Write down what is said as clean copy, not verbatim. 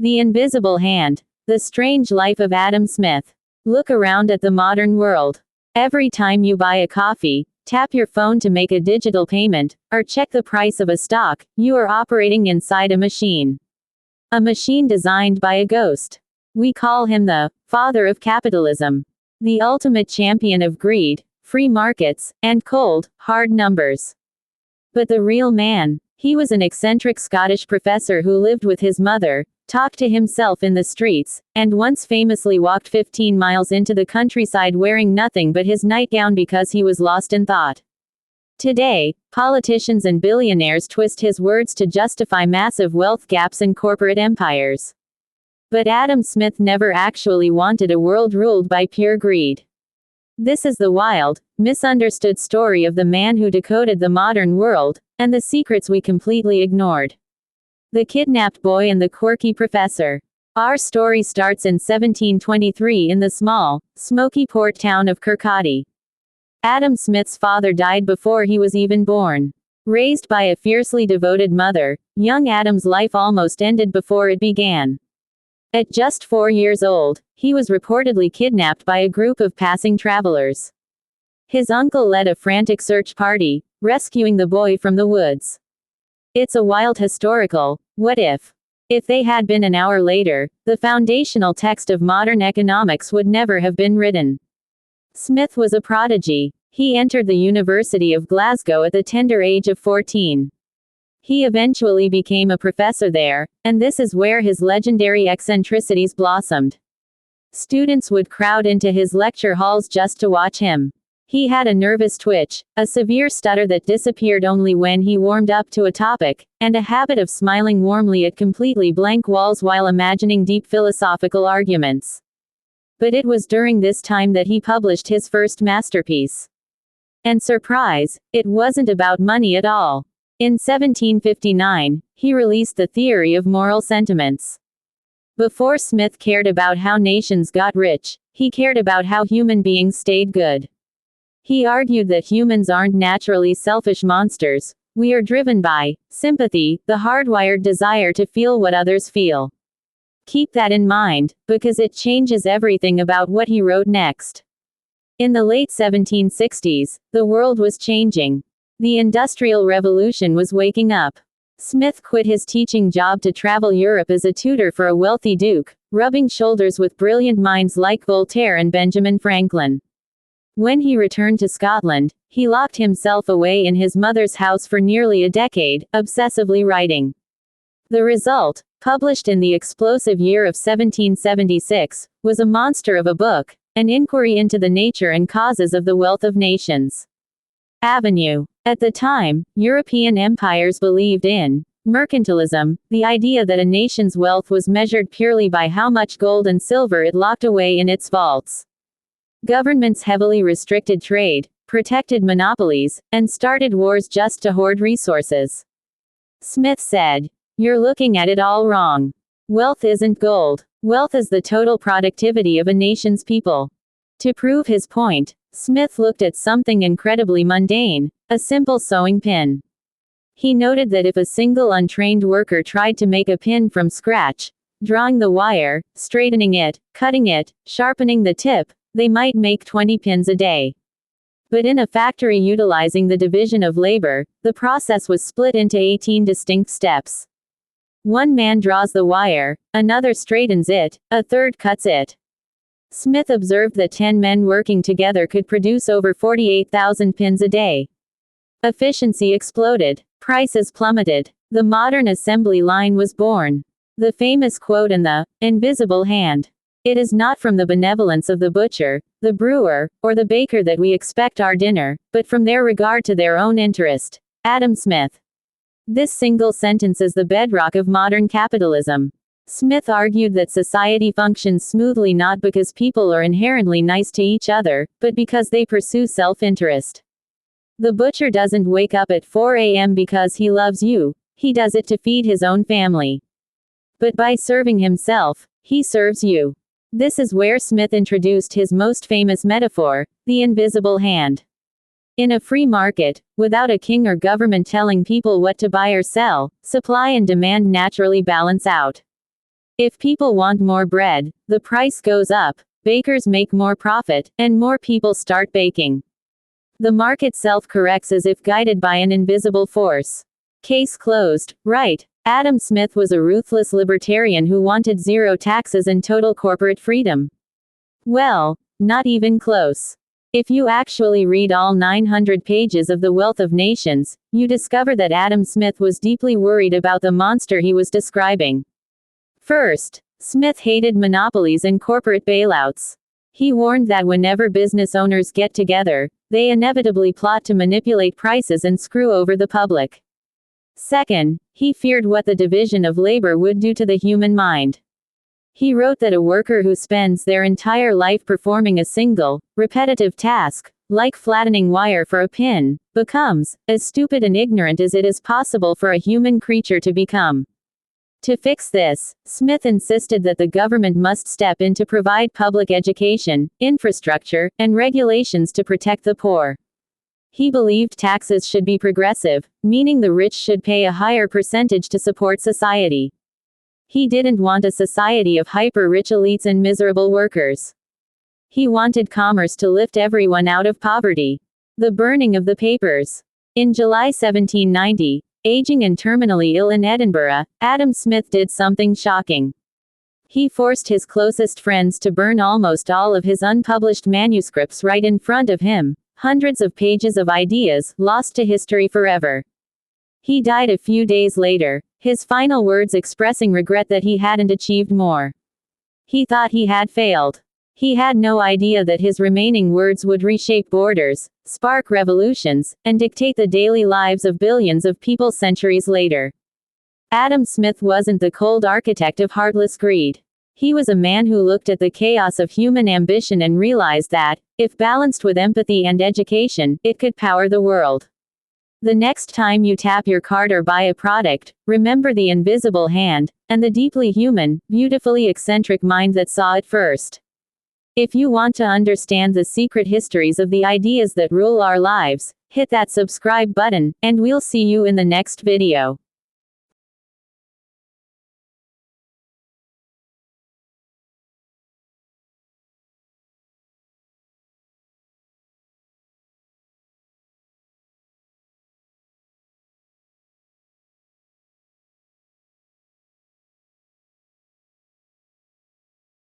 The Invisible Hand. The Strange Life of Adam Smith. Look around at the modern world. Every time you buy a coffee, tap your phone to make a digital payment, or check the price of a stock, you are operating inside a machine. A machine designed by a ghost. We call him the father of capitalism. The ultimate champion of greed, free markets, and cold, hard numbers. But the real man, he was an eccentric Scottish professor who lived with his mother, talked to himself in the streets, and once famously walked 15 miles into the countryside wearing nothing but his nightgown because he was lost in thought. Today, politicians and billionaires twist his words to justify massive wealth gaps and corporate empires. But Adam Smith never actually wanted a world ruled by pure greed. This is the wild, misunderstood story of the man who decoded the modern world, and the secrets we completely ignored. The Kidnapped Boy and the Quirky Professor. Our story starts in 1723 in the small, smoky port town of Kirkcaldy. Adam Smith's father died before he was even born. Raised by a fiercely devoted mother, young Adam's life almost ended before it began. At just 4 years old, he was reportedly kidnapped by a group of passing travelers. His uncle led a frantic search party, rescuing the boy from the woods. It's a wild historical, what if? If they had been an hour later, the foundational text of modern economics would never have been written. Smith was a prodigy. He entered the University of Glasgow at the tender age of 14. He eventually became a professor there, and this is where his legendary eccentricities blossomed. Students would crowd into his lecture halls just to watch him. He had a nervous twitch, a severe stutter that disappeared only when he warmed up to a topic, and a habit of smiling warmly at completely blank walls while imagining deep philosophical arguments. But it was during this time that he published his first masterpiece. And surprise, it wasn't about money at all. In 1759, he released The Theory of Moral Sentiments. Before Smith cared about how nations got rich, he cared about how human beings stayed good. He argued that humans aren't naturally selfish monsters. We are driven by sympathy, the hardwired desire to feel what others feel. Keep that in mind, because it changes everything about what he wrote next. In the late 1760s, the world was changing. The Industrial Revolution was waking up. Smith quit his teaching job to travel Europe as a tutor for a wealthy duke, rubbing shoulders with brilliant minds like Voltaire and Benjamin Franklin. When he returned to Scotland, he locked himself away in his mother's house for nearly a decade, obsessively writing. The result, published in the explosive year of 1776, was a monster of a book, an inquiry into the nature and causes of the wealth of nations. Avenue. At the time, European empires believed in mercantilism, the idea that a nation's wealth was measured purely by how much gold and silver it locked away in its vaults. Governments heavily restricted trade, protected monopolies, and started wars just to hoard resources. Smith said, "You're looking at it all wrong. Wealth isn't gold. Wealth is the total productivity of a nation's people." To prove his point, Smith looked at something incredibly mundane, a simple sewing pin. He noted that if a single untrained worker tried to make a pin from scratch, drawing the wire, straightening it, cutting it, sharpening the tip, they might make 20 pins a day. But in a factory utilizing the division of labor, the process was split into 18 distinct steps. One man draws the wire, another straightens it, a third cuts it. Smith observed that 10 men working together could produce over 48,000 pins a day. Efficiency exploded. Prices plummeted. The modern assembly line was born. The famous quote in The Invisible Hand. It is not from the benevolence of the butcher, the brewer, or the baker that we expect our dinner, but from their regard to their own interest. Adam Smith. This single sentence is the bedrock of modern capitalism. Smith argued that society functions smoothly not because people are inherently nice to each other, but because they pursue self-interest. The butcher doesn't wake up at 4 a.m. because he loves you, he does it to feed his own family. But by serving himself, he serves you. This is where Smith introduced his most famous metaphor, the invisible hand. In a free market, without a king or government telling people what to buy or sell, supply and demand naturally balance out. If people want more bread, the price goes up, bakers make more profit, and more people start baking. The market self-corrects as if guided by an invisible force. Case closed. Right. Adam Smith was a ruthless libertarian who wanted zero taxes and total corporate freedom. Well, not even close. If you actually read all 900 pages of The Wealth of Nations, you discover that Adam Smith was deeply worried about the monster he was describing. First, Smith hated monopolies and corporate bailouts. He warned that whenever business owners get together, they inevitably plot to manipulate prices and screw over the public. Second, he feared what the division of labor would do to the human mind. He wrote that a worker who spends their entire life performing a single, repetitive task, like flattening wire for a pin, becomes as stupid and ignorant as it is possible for a human creature to become. To fix this, Smith insisted that the government must step in to provide public education, infrastructure, and regulations to protect the poor. He believed taxes should be progressive, meaning the rich should pay a higher percentage to support society. He didn't want a society of hyper-rich elites and miserable workers. He wanted commerce to lift everyone out of poverty. The burning of the papers. In July 1790, aging and terminally ill in Edinburgh, Adam Smith did something shocking. He forced his closest friends to burn almost all of his unpublished manuscripts right in front of him. Hundreds of pages of ideas, lost to history forever. He died a few days later, his final words expressing regret that he hadn't achieved more. He thought he had failed. He had no idea that his remaining words would reshape borders, spark revolutions, and dictate the daily lives of billions of people centuries later. Adam Smith wasn't the cold architect of heartless greed. He was a man who looked at the chaos of human ambition and realized that, if balanced with empathy and education, it could power the world. The next time you tap your card or buy a product, remember the invisible hand, and the deeply human, beautifully eccentric mind that saw it first. If you want to understand the secret histories of the ideas that rule our lives, hit that subscribe button, and we'll see you in the next video.